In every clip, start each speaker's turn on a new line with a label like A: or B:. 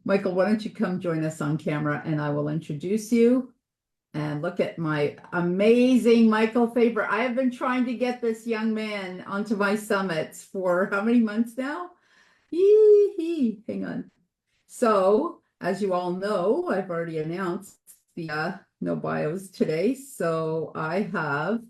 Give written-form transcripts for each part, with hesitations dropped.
A: Michael, why don't you come join us on camera and I will introduce you. And look at my amazing Michael Fabber. I have been trying to get this young man onto my summits for how many months now? Hang on. So, as you all know, I've already announced the no bios today. So I have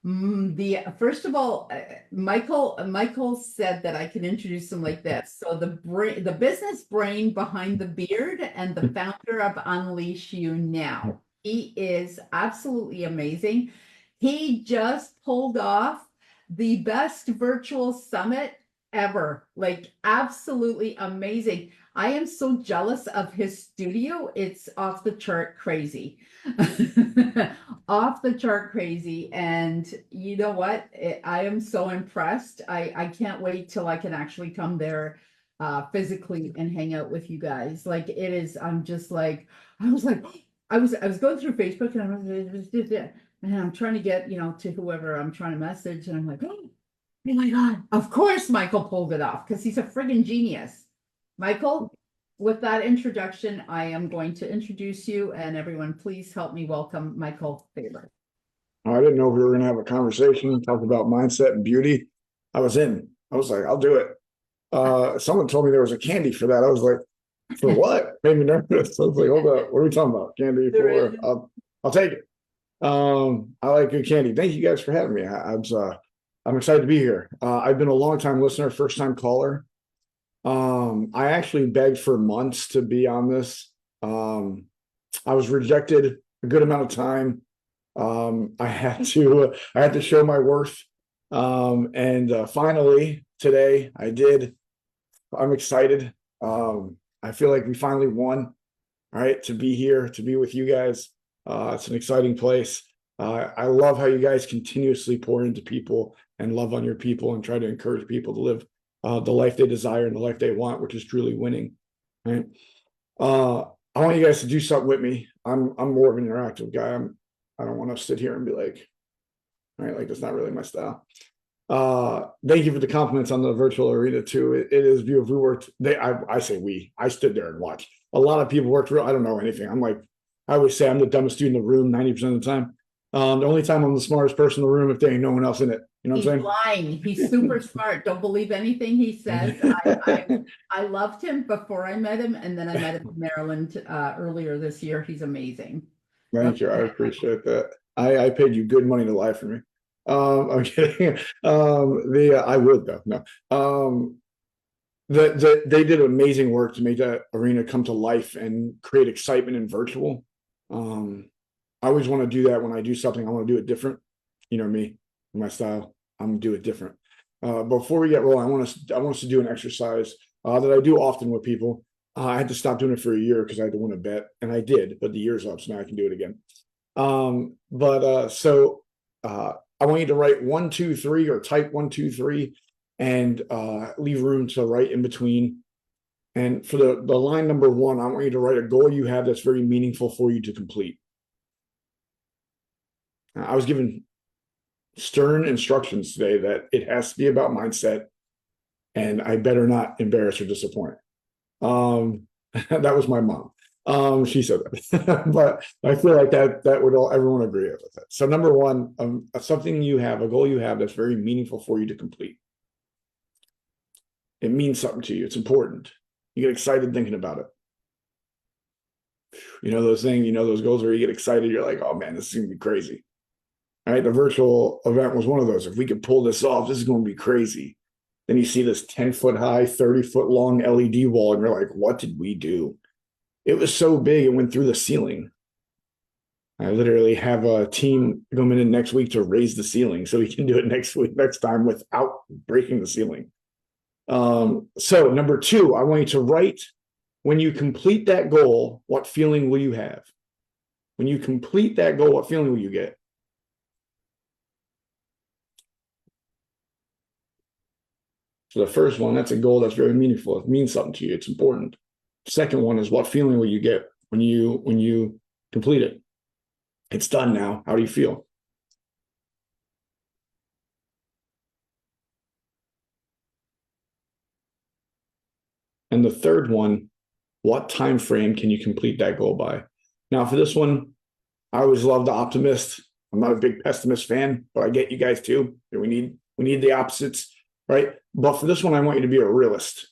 A: the first of all, Michael said that I can introduce him like this. So the business brain behind the beard and the founder of Unleash You Now. He is absolutely amazing. He just pulled off the best virtual summit ever. Like absolutely amazing. I am so jealous of his studio. It's off the chart crazy. Off the chart crazy. And you know what? I am so impressed. I can't wait till I can actually come there physically and hang out with you guys. Like it is, I'm just like, I was like, I was going through Facebook and I'm trying to get, to whoever I'm trying to message. And I'm like, oh my God, of course Michael pulled it off because he's a friggin' genius. Michael, with that introduction, I am going to introduce you and everyone, please help me welcome Michael Fabber.
B: I didn't know we were going to have a conversation, talk about mindset and beauty. I was like, I'll do it. Someone told me there was a candy for that. I was like, for what? Made me nervous. I was like, hold up, what are we talking about? Candy for? I'll take it. I like good candy. Thank you guys for having me. I'm excited to be here. I've been a long time listener, first time caller. I actually begged for months to be on this. I was rejected a good amount of time. I had to show my worth. And finally today I did. I'm excited. I feel like we finally won, all right, to be here, to be with you guys. It's an exciting place. I love how you guys continuously pour into people and love on your people and try to encourage people to live the life they desire and the life they want, which is truly winning. Right. I want you guys to do something with me. I'm more of an interactive guy. I don't want to sit here and be like, all right, like that's not really my style. Thank you for the compliments on the virtual arena too. It is beautiful. We worked. I stood there and watched. A lot of people worked real. I don't know anything. I always say I'm the dumbest dude in the room 90% of the time. The only time I'm the smartest person in the room if there ain't no one else in it. You know what I'm saying?
A: Lying. He's super smart. Don't believe anything he says. I loved him before I met him, and then I met him in Maryland earlier this year. He's amazing.
B: Thank you. I appreciate that. I paid you good money to lie for me. I'm kidding. I would though. No. They did amazing work to make that arena come to life and create excitement in virtual. I always want to do that when I do something. I want to do it different. You know me, my style. I'm gonna do it different. Before we get rolling, I want us to do an exercise that I do often with people. I had to stop doing it for a year because I had to win a bet, and I did, but the year's up, so now I can do it again. I want you to write 1, 2, 3 or type 1, 2, 3 and leave room to write in between. And for the line number 1, I want you to write a goal you have that's very meaningful for you to complete. I was given stern instructions today that it has to be about mindset, and I better not embarrass or disappoint. That was my mom. She said that, but I feel like that would everyone agree with it. So number 1, something you have, a goal you have that's very meaningful for you to complete. It means something to you. It's important. You get excited thinking about it. You know those things, those goals where you get excited. You're like, oh man, this is gonna be crazy. All right, the virtual event was one of those. If we could pull this off, this is going to be crazy. Then you see this 10-foot high, 30-foot long LED wall, and you're like, what did we do? It was so big, it went through the ceiling. I literally have a team coming in next week to raise the ceiling so we can do it next time without breaking the ceiling. So number 2, I want you to write, when you complete that goal, what feeling will you have? When you complete that goal, what feeling will you get? So the first one, that's a goal that's very meaningful. It means something to you. It's important. Second one is, what feeling will you get when you complete it? It's done now. How do you feel? And the third one what time frame can you complete that goal by? Now, for this one, I always love the optimist. I'm not a big pessimist fan, but I get you guys too. We need the opposites, right? But for this one, I want you to be a realist.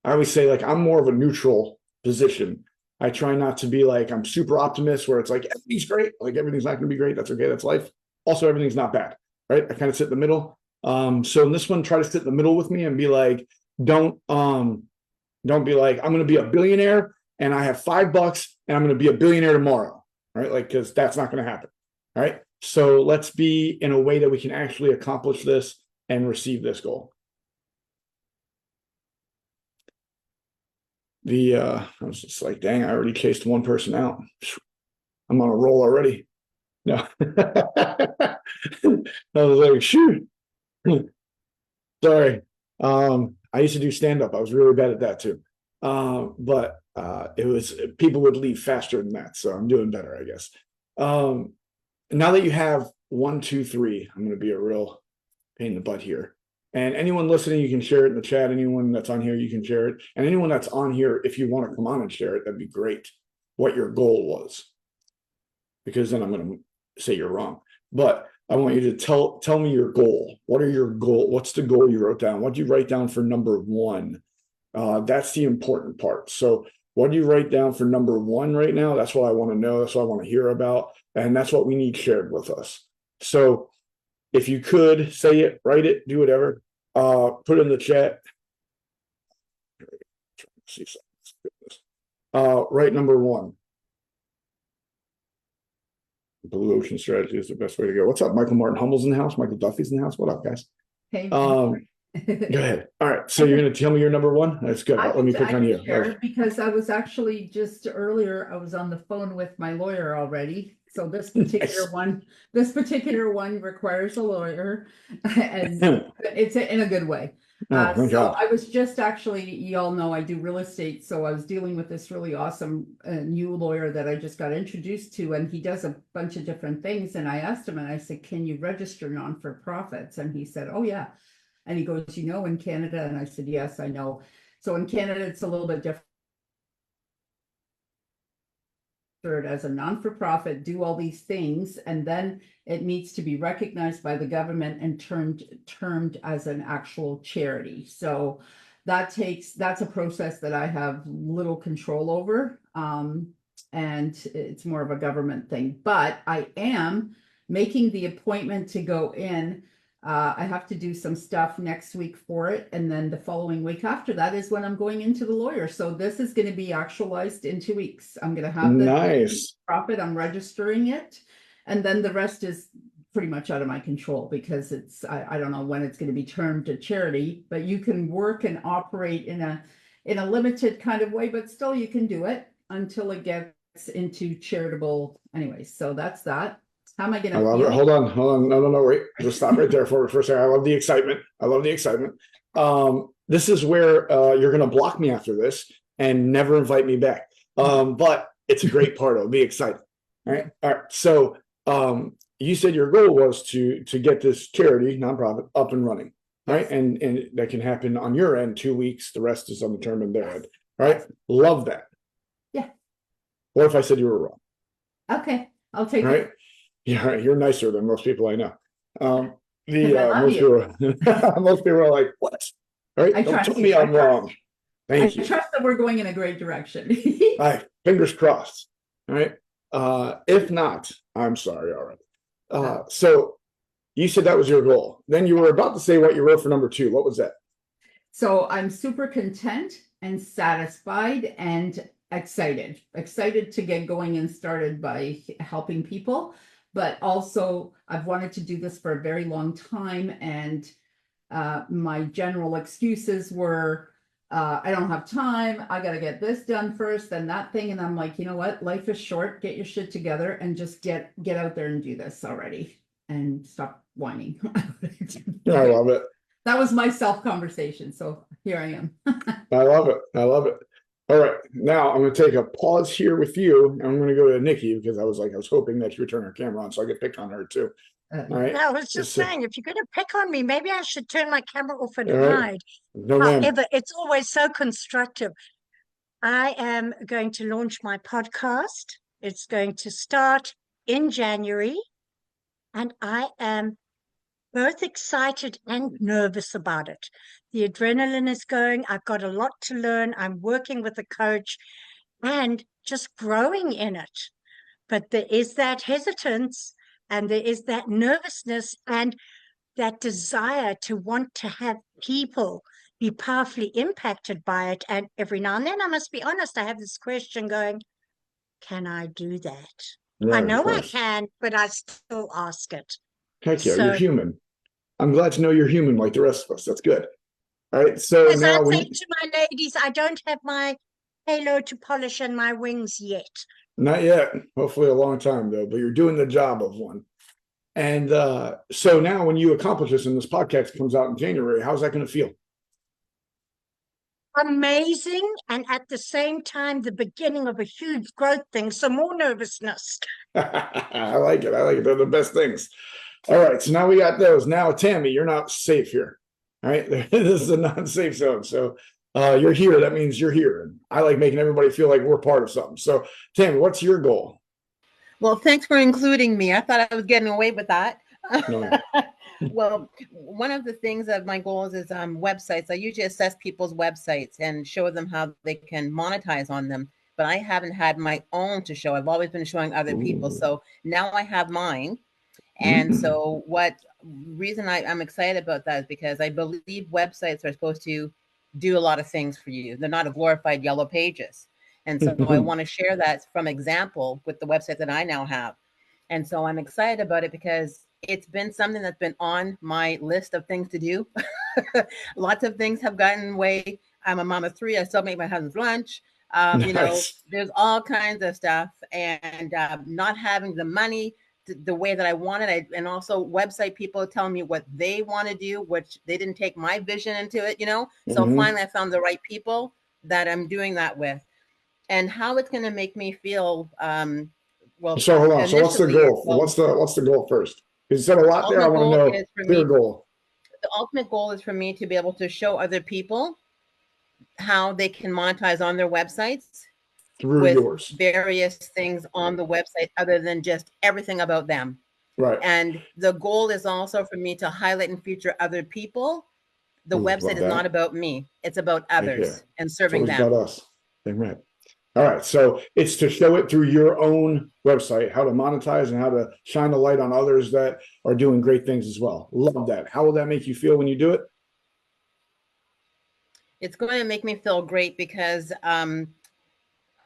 B: I always say, like, I'm more of a neutral position. I try not to be like, I'm super optimist where it's like, everything's great. Like, everything's not going to be great. That's okay. That's life. Also, everything's not bad, right? I kind of sit in the middle. So in this one, try to sit in the middle with me and be like, don't be like, I'm going to be a billionaire and I have $5 and I'm going to be a billionaire tomorrow, right? Like, because that's not going to happen, right? So let's be in a way that we can actually accomplish this and receive this goal. I was just like, dang, I already chased one person out. I'm on a roll already. No. I was like, shoot. Sorry. I used to do stand-up. I was really bad at that too. But it was, people would leave faster than that. So I'm doing better, I guess. Now that you have 1, 2, 3, I'm going to be a real pain in the butt here. And anyone listening, you can share it in the chat. Anyone that's on here, you can share it. And anyone that's on here, if you want to come on and share it, that'd be great. What your goal was. Because then I'm going to say you're wrong. But I want you to tell me your goal. What are your goal? What's the goal you wrote down? What did you write down for number 1? That's the important part. So what do you write down for number 1 right now? That's what I want to know. That's what I want to hear about. And that's what we need shared with us. So if you could say it, write it, do whatever, put it in the chat. See something. Write number 1. Blue Ocean Strategy is the best way to go. What's up? Michael Martin Humble's in the house. Michael Duffy's in the house. What up, guys?
A: Hey,
B: Go ahead. All right. So you're going to tell me your number 1? That's good. Let me pick on you.
A: Share, because I was actually just earlier, I was on the phone with my lawyer already. So this particular one requires a lawyer, and it's in a good way. So I was just actually, you all know I do real estate, so I was dealing with this really awesome new lawyer that I just got introduced to, and he does a bunch of different things. And I asked him, and I said, "Can you register non-for-profits?" And he said, "Oh yeah." And he goes, in Canada? And I said, "Yes, I know." So in Canada, it's a little bit different. As a non-for-profit, do all these things, and then it needs to be recognized by the government and termed as an actual charity. So that's a process that I have little control over, and it's more of a government thing. But I am making the appointment to go in. I have to do some stuff next week for it. And then the following week after that is when I'm going into the lawyer. So this is going to be actualized in 2 weeks. I'm going to have the profit. I'm registering it. And then the rest is pretty much out of my control, because I don't know when it's going to be termed a charity, but you can work and operate in a limited kind of way, but still you can do it until it gets into charitable anyways. So that's that. How am I going to
B: feel? It. Hold on. No, wait. Just stop right there for a second. I love the excitement. This is where you're going to block me after this and never invite me back. But it's a great part. It'll be exciting. All right. So you said your goal was to get this charity nonprofit up and running, right? And that can happen on your end 2 weeks. The rest is undetermined their end. All right. Love that.
A: Yeah.
B: What if I said you were wrong?
A: Okay. I'll take
B: it. Yeah, you're nicer than most people I know. Most people are like, "What?" All right, don't tell me I'm wrong. Thank you.
A: I trust that we're going in a great direction.
B: Fingers crossed. All right. If not, I'm sorry already. So you said that was your goal. Then you were about to say what you wrote for number 2. What was that?
A: So I'm super content and satisfied and excited to get going and started by helping people. But also I've wanted to do this for a very long time. And my general excuses were, I don't have time. I got to get this done first, then that thing. And I'm like, you know what? Life is short. Get your shit together and just get out there and do this already and stop whining.
B: I love it.
A: That was my self-conversation. So here I am.
B: I love it. All right, now I'm going to take a pause here with you, and I'm going to go to Nikki, because I was hoping that you would turn her camera on so I could pick on her too. All right.
C: I was just saying, if you're going to pick on me, maybe I should turn my camera off and hide. No, however, it's always so constructive. I am going to launch my podcast. It's going to start in January, and I am both excited and nervous about it. The adrenaline is going. I've got a lot to learn. I'm working with a coach and just growing in it. But there is that hesitance and there is that nervousness and that desire to want to have people be powerfully impacted by it. And every now and then, I must be honest, I have this question going, can I do that? I
B: Right, of
C: know I
B: course.
C: can, but I still ask it.
B: Heck yeah, you're
C: So,
B: human. I'm glad to know you're human like the rest of us. That's good. All right. So
C: as I
B: now
C: say
B: when
C: to my ladies, I don't have my halo to polish and my wings yet.
B: not yet, hopefully a long time though, but you're doing the job of one. And so now when you accomplish this and this podcast comes out in January, how's that going to feel?
C: Amazing, and at the same time, the beginning of a huge growth thing, some more nervousness.
B: I like it. I like it. They're the best things. All right. So now we got those. Now, Tammy, you're not safe here. All right. This is a non-safe zone. So you're here. That means you're here. And I like making everybody feel like we're part of something. So, Tammy, what's your goal?
D: Well, thanks for including me. I thought I was getting away with that.
B: No.
D: Well, one of the things of my goals is websites. I usually assess people's websites and show them how they can monetize on them. But I haven't had my own to show. I've always been showing other people.
B: Ooh.
D: So now I have mine. And so what reason I'm excited about that is because I believe websites are supposed to do a lot of things for you. They're not a glorified yellow pages. And so I want to share that from example with the website that I now have. And so I'm excited about it because it's been something that's been on my list of things to do. Lots of things have gotten way. I'm a mom of three. I still make my husband's lunch. You know, there's all kinds of stuff, and not having the money the way that I wanted. And also website people telling me what they want to do, which they didn't take my vision into it, you know? So finally I found the right people that I'm doing that with. And how it's going to make me feel, well,
B: so hold on. So what's the goal?
D: Well,
B: what's the goal first? You said a lot there. I want to know clear goal.
D: The ultimate goal is for me to be able to show other people how they can monetize on their websites
B: through
D: with
B: yours.
D: Various things on the website other than just everything about them.
B: Right.
D: And the goal is also for me to highlight and feature other people. The website is not about me. It's about others and serving them.
B: It's about us. Right. All right. So it's to show it through your own website, how to monetize and how to shine a light on others that are doing great things as well. Love that. How will that make you feel when you do it?
D: It's going to make me feel great because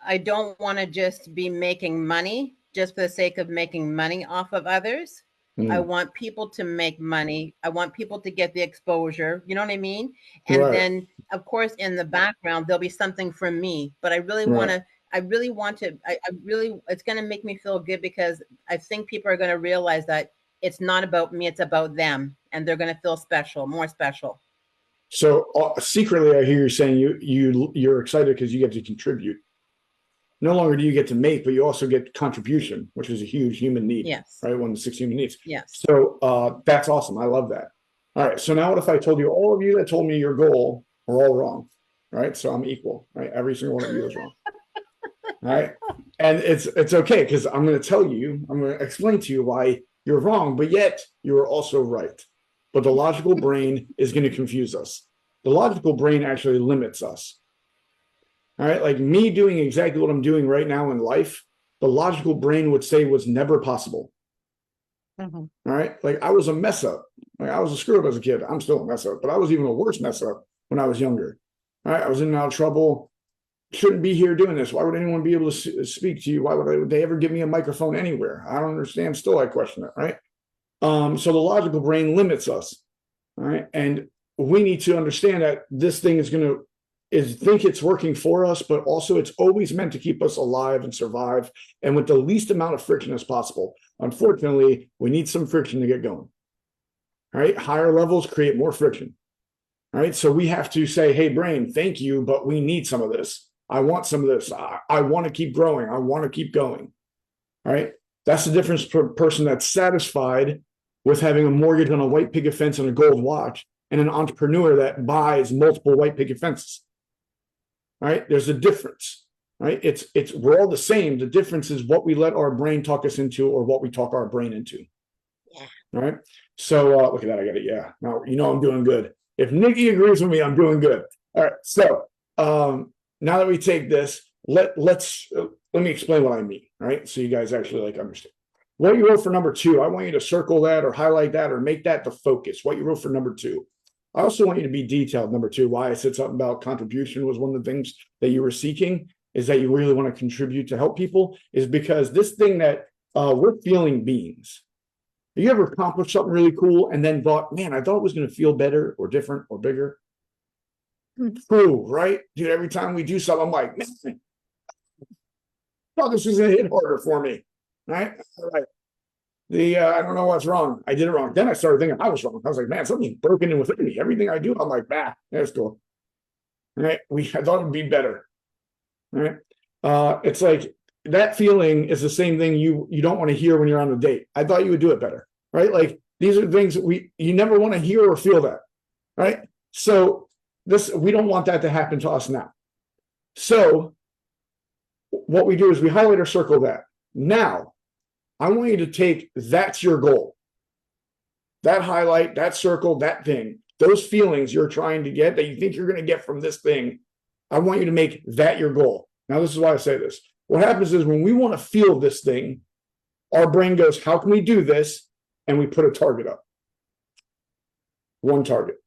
D: I don't want to just be making money just for the sake of making money off of others. I want people to make money. I want people to get the exposure. You know what I mean? And then, of course, in the background, there'll be something for me. But I really want to, it's going to make me feel good because I think people are going to realize that it's not about me, it's about them. And they're going to feel special, more special.
B: So secretly, I hear you saying you're excited because you get to contribute. No longer do you get to make, but you also get contribution, which is a huge human need.
D: Yes.
B: Right. One of the 6 human needs.
D: Yes.
B: So that's awesome. I love that. All right. So now what if I told you all of you that told me your goal are all wrong? Right. So I'm equal. Right. Every single one of you is wrong. All right. And it's okay because I'm going to explain to you why you're wrong, but yet you're also right. But the logical brain is going to confuse us. The logical brain actually limits us. All right, like me doing exactly what I'm doing right now in life, the logical brain would say was never possible. All right, like I was a mess up. Like I was a screw up as a kid. I'm still a mess up, but I was even a worse mess up when I was younger. All right, I was in and out of trouble. Shouldn't be here doing this. Why would anyone be able to speak to you? Why would they ever give me a microphone anywhere? I don't understand. Still, I question it. Right. So the logical brain limits us. All right, and we need to understand that this thing is going to think it's working for us, but also it's always meant to keep us alive and survive and with the least amount of friction as possible. Unfortunately, we need some friction to get going. All right. Higher levels create more friction. All right. So we have to say, hey, brain, thank you, but we need some of this. I want some of this. I want to keep growing. I want to keep going. All right. That's the difference for a person that's satisfied with having a mortgage on a white picket fence and a gold watch and an entrepreneur that buys multiple white picket fences. right? There's a difference, right? We're all the same. The difference is what we let our brain talk us into or what we talk our brain into.
C: Yeah.
B: Right. So look at that. I got it. Yeah. Now, I'm doing good. If Nikki agrees with me, I'm doing good. All right. So now that we take this, let me explain what I mean. Right. So you guys actually understand. What you wrote for number 2, I want you to circle that or highlight that or make that the focus. What you wrote for number 2. I also want you to be detailed. Number 2, why I said something about contribution was one of the things that you were seeking, is that you really want to contribute to help people, is because this thing that we're feeling beings. Have you ever accomplished something really cool and then thought, man, I thought it was going to feel better or different or bigger? True, right? Dude, every time we do something, I'm like, man, I thought this was going to hit harder for me. Right? Right. I don't know what's wrong. I did it wrong. Then I started thinking I was wrong. I was like, man, something's broken in within me. Everything I do, I'm like, that's cool. Right? I thought it would be better. Right? It's like that feeling is the same thing you don't want to hear when you're on a date. I thought you would do it better. Right? Like these are things that you never want to hear or feel that. Right? So we don't want that to happen to us now. So what we do is we highlight or circle that. Now, I want you to take, that's your goal. That highlight, that circle, that thing, those feelings you're trying to get that you think you're going to get from this thing, I want you to make that your goal. Now, this is why I say this. What happens is when we want to feel this thing, our brain goes, how can we do this? And we put a target up. One target.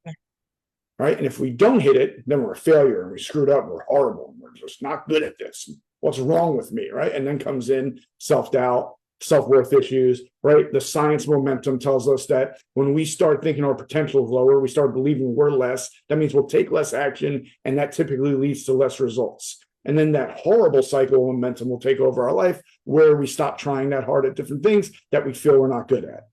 B: Right? And if we don't hit it, then we're a failure and we screwed up. We're horrible. And we're just not good at this. What's wrong with me? Right? And then comes in self-doubt, self-worth issues, right? The science momentum tells us that when we start thinking our potential is lower, we start believing we're less. That means we'll take less action, and that typically leads to less results. And then that horrible cycle of momentum will take over our life, where we stop trying that hard at different things that we feel we're not good at.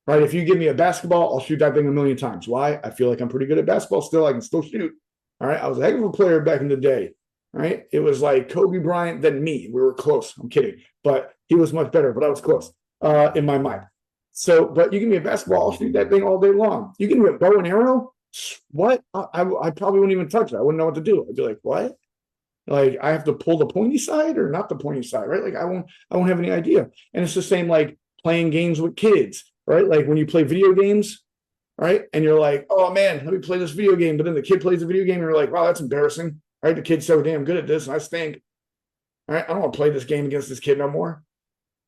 B: Right? If you give me a basketball, I'll shoot that thing 1,000,000 times. Why? I feel like I'm pretty good at basketball still. I can still shoot. All right. I was a heck of a player back in the day. Right? It was like Kobe Bryant than me. We were close. I'm kidding. But he was much better, but I was close in my mind. So, but you give me a basketball, I'll shoot that thing all day long. You give me a bow and arrow, what? I probably wouldn't even touch it. I wouldn't know what to do. I'd be like, what? Like, I have to pull the pointy side or not the pointy side, right? Like, I won't have any idea. And it's the same like playing games with kids, right? Like when you play video games, right? And you're like, oh man, let me play this video game. But then the kid plays the video game and you're like, wow, that's embarrassing. Right? The kid's so damn good at this and I stink. All right, I don't want to play this game against this kid no more.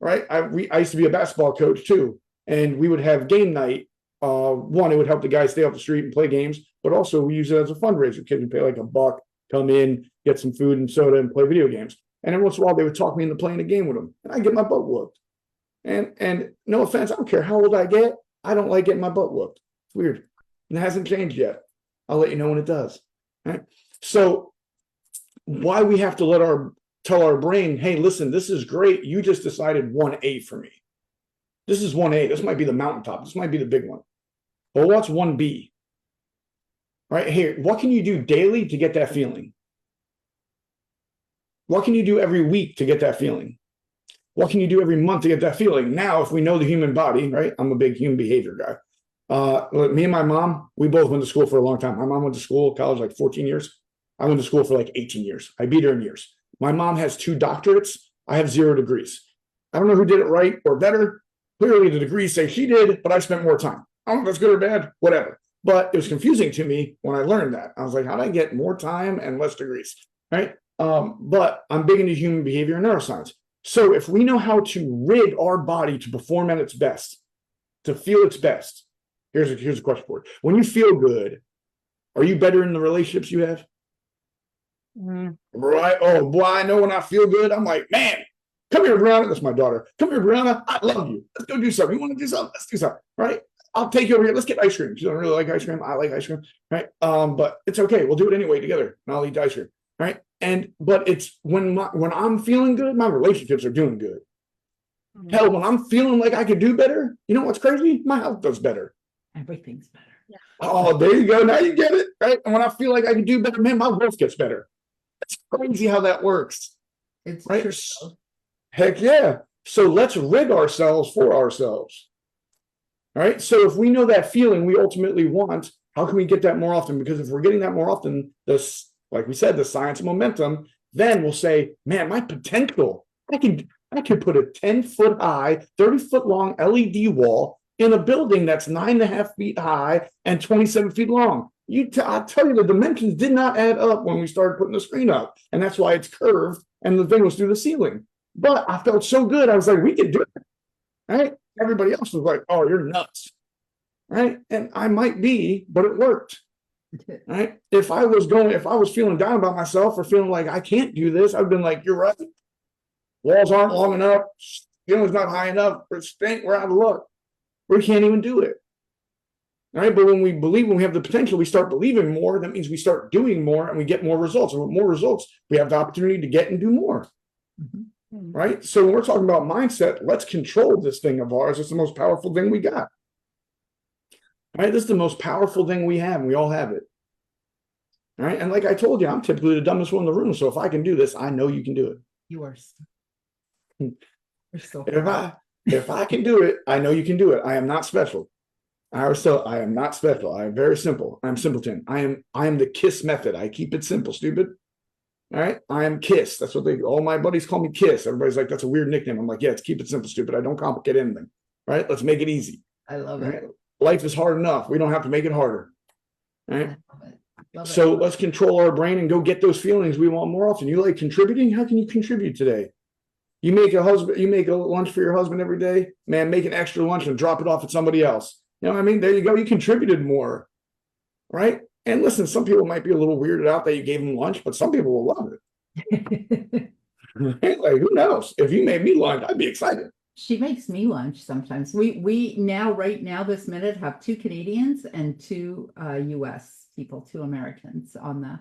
B: Right? I used to be a basketball coach too, and we would have game night. One, it would help the guys stay off the street and play games, but also we use it as a fundraiser. Kids would pay like $1, come in, get some food and soda, and play video games. And every once in a while, they would talk me into playing a game with them, and I get my butt whooped. And no offense, I don't care how old I get. I don't like getting my butt whooped. It's weird, and it hasn't changed yet. I'll let you know when it does. Right? So, why we have to tell our brain, hey, listen, this is great. You just decided 1A for me. This is 1A. This might be the mountaintop. This might be the big one. But what's 1B? Right here, what can you do daily to get that feeling? What can you do every week to get that feeling? What can you do every month to get that feeling? Now, if we know the human body, right? I'm a big human behavior guy. Me and my mom, we both went to school for a long time. My mom went to school, college, like 14 years. I went to school for like 18 years. I beat her in years. My mom has 2 doctorates. I have 0 degrees. I don't know who did it right or better. Clearly, the degrees say she did, but I spent more time. I don't know if that's good or bad, whatever. But it was confusing to me when I learned that. I was like, how do I get more time and less degrees? Right? But I'm big into human behavior and neuroscience. So if we know how to rig our body to perform at its best, to feel its best, here's a question for you. When you feel good, are you better in the relationships you have? Right? Oh, boy, I know when I feel good, I'm like, man, come here, Brianna. That's my daughter. Come here, Brianna. I love you. Let's go do something. You want to do something? Let's do something. Right? I'll take you over here. Let's get ice cream. She doesn't really like ice cream. I like ice cream. Right? But it's okay. We'll do it anyway together. And I'll eat ice cream. Right? But it's when I'm feeling good, my relationships are doing good. Hell, when I'm feeling like I could do better, you know what's crazy? My health does better.
A: Everything's better.
C: Yeah.
B: Oh, there you go. Now you get it. Right? And when I feel like I can do better, man, my wealth gets better. It's crazy how that works.
A: It's
B: right?
A: true.
B: Heck yeah. So let's rig ourselves for ourselves. All right. So if we know that feeling we ultimately want, how can we get that more often? Because if we're getting that more often, like we said, the science of momentum, then we'll say, man, my potential, I could put a 10-foot high, 30-foot long LED wall in a building that's 9.5 feet high and 27 feet long. I'll tell you, the dimensions did not add up when we started putting the screen up. And that's why it's curved and the thing was through the ceiling. But I felt so good. I was like, we can do it. Right? Everybody else was like, oh, you're nuts. Right? And I might be, but it worked. Right? If I was feeling down about myself or feeling like I can't do this, I've been like, you're right. Walls aren't long enough. Ceiling's not high enough. We're out of luck. We can't even do it. All right. But when we have the potential, we start believing more. That means we start doing more and we get more results. And with more results, we have the opportunity to get and do more. Mm-hmm. Right. So when we're talking about mindset, let's control this thing of ours. It's the most powerful thing we got. All right. This is the most powerful thing we have, and we all have it. All right. And like I told you, I'm typically the dumbest one in the room. So if I can do this, I know you can do it.
A: You are. So
B: if I can do it, I know you can do it. I am not special. I am not special. I am very simple. I'm simpleton. I am the KISS method. I keep it simple, stupid. All right. I am KISS. That's what all my buddies call me KISS. Everybody's like, that's a weird nickname. I'm like, yeah, it's keep it simple, stupid. I don't complicate anything. Right. Let's make it easy.
A: I love
B: right?
A: it.
B: Life is hard enough. We don't have to make it harder. All right.
A: Love it.
B: So let's control our brain and go get those feelings we want more often. You like contributing? How can you contribute today? You make a lunch for your husband every day, man, make an extra lunch and drop it off at somebody else. You know what I mean? There you go. You contributed more, right? And listen, some people might be a little weirded out that you gave them lunch, but some people will love it. Like, who knows? If you made me lunch, I'd be excited.
A: She makes me lunch sometimes. We now, right now, this minute, have 2 Canadians and 2 US people, 2 Americans on the,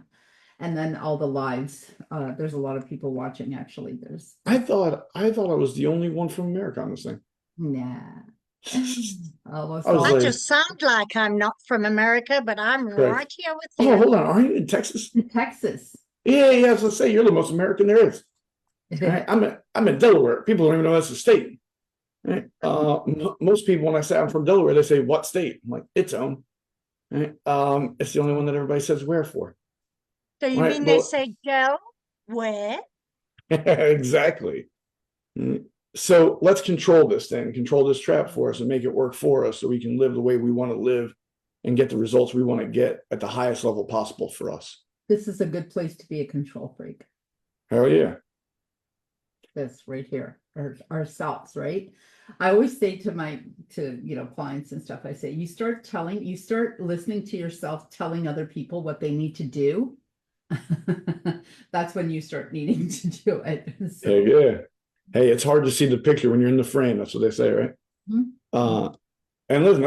A: and then all the lives. There's a lot of people watching, actually.
B: I thought I was the only one from America on this thing.
A: Nah. Almost
B: I was
A: all.
C: I
B: like-
C: just sound like I'm not from America, but I'm
B: Right.
C: right here with
B: Oh,
C: you.
B: hold on. Are you in Texas?
A: Texas.
B: Yeah. I was gonna say you're the most American there is. Right? I'm in Delaware. People don't even know that's a state. Right? Most people, when I say I'm from Delaware, they say, what state? I'm like, its own. Right? It's the only one that everybody says where for.
C: So you
B: Right,
C: mean they
B: well-
C: say, Del, where?
B: Exactly. So let's control this thing, control this trap for us and make it work for us so we can live the way we want to live and get the results we want to get at the highest level possible for us.
A: This is a good place to be a control freak.
B: Hell yeah.
A: This right here, ourselves, right? I always say to clients and stuff, I say, you start listening to yourself telling other people what they need to do. That's when you start needing to do it. So,
B: Hey, yeah. Hey, it's hard to see the picture when you're in the frame. That's what they say, right?
A: Mhm.
B: And listen,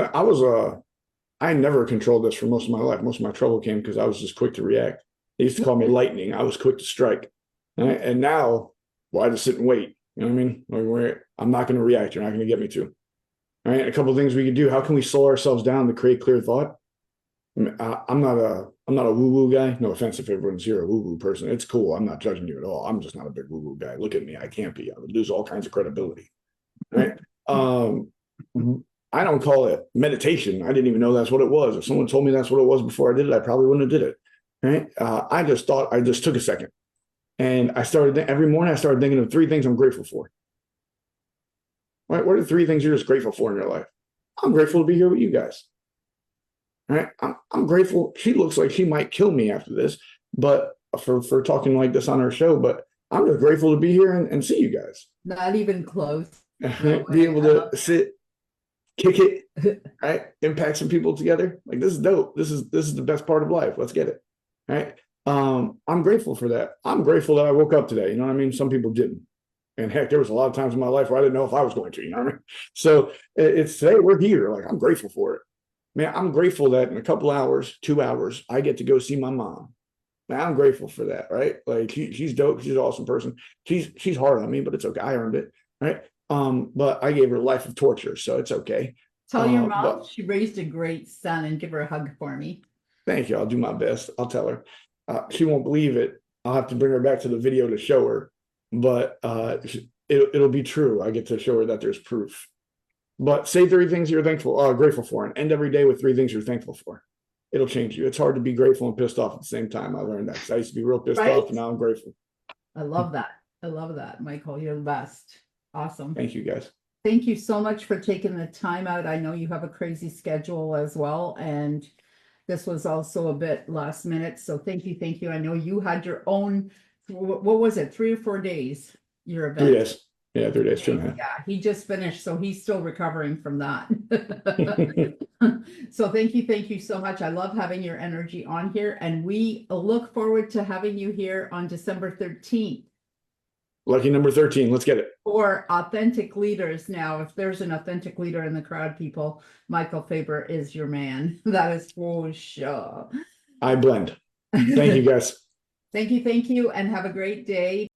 B: I never controlled this for most of my life. Most of my trouble came because I was just quick to react. They used to call me lightning. I was quick to strike. Right? And now, well, I just sit and wait. You know what I mean? Like, I'm not going to react. You're not going to get me to. All right. A couple of things we can do. How can we slow ourselves down to create clear thought? I'm not a woo-woo guy. No offense if everyone's here a woo-woo person. It's cool. I'm not judging you at all. I'm just not a big woo-woo guy. Look at me. I can't be. I would lose all kinds of credibility. Right. I don't call it meditation. I didn't even know that's what it was. If someone told me that's what it was before I did it, I probably wouldn't have did it. Right. I just took a second. And every morning I started thinking of 3 things I'm grateful for. Right? What are 3 things you're just grateful for in your life? I'm grateful to be here with you guys. Right? I'm grateful. She looks like she might kill me after this, but for talking like this on our show, but I'm just grateful to be here and see you guys.
A: not even close.
B: Be able to sit, kick it, right? Impact some people together. Like, this is dope. This is the best part of life. Let's get it. Right. I'm grateful for that. I'm grateful that I woke up today. You know what I mean? Some people didn't. And heck, there was a lot of times in my life where I didn't know if I was going to, you know what I mean? So it's today we're here. Like, I'm grateful for it. Man, I'm grateful that in a couple hours, 2 hours, I get to go see my mom. Man, I'm grateful for that, right? Like, she's dope. She's an awesome person. She's hard on me, but it's okay. I earned it, right? But I gave her a life of torture, so it's okay.
A: Tell your mom she raised a great son and give her a hug for me.
B: Thank you. I'll do my best. I'll tell her. She won't believe it. I'll have to bring her back to the video to show her, but it'll be true. I get to show her that there's proof. But say 3 things you're grateful for, and end every day with 3 things you're thankful for. it'll change you. It's hard to be grateful and pissed off at the same time. I learned that 'cause I used to be real pissed
A: Right?
B: off, and now I'm grateful.
A: I love that. I love that, Michael. You're the best. Awesome.
B: Thank you, guys.
A: Thank you so much for taking the time out. I know you have a crazy schedule as well, and this was also a bit last minute. So thank you. Thank you. I know you had your own, what was it, 3 or 4 days, your event?
B: 3 days. Yeah, 3 days, 2.5.
A: Yeah, he just finished, so he's still recovering from that. So thank you so much. I love having your energy on here, and we look forward to having you here on December 13th
B: Lucky number 13. Let's get it.
A: for Authentic Leaders. Now, if there's an authentic leader in the crowd, people, Michael Fabber is your man. That is for sure.
B: I blend. Thank you, guys.
A: Thank you, and have a great day.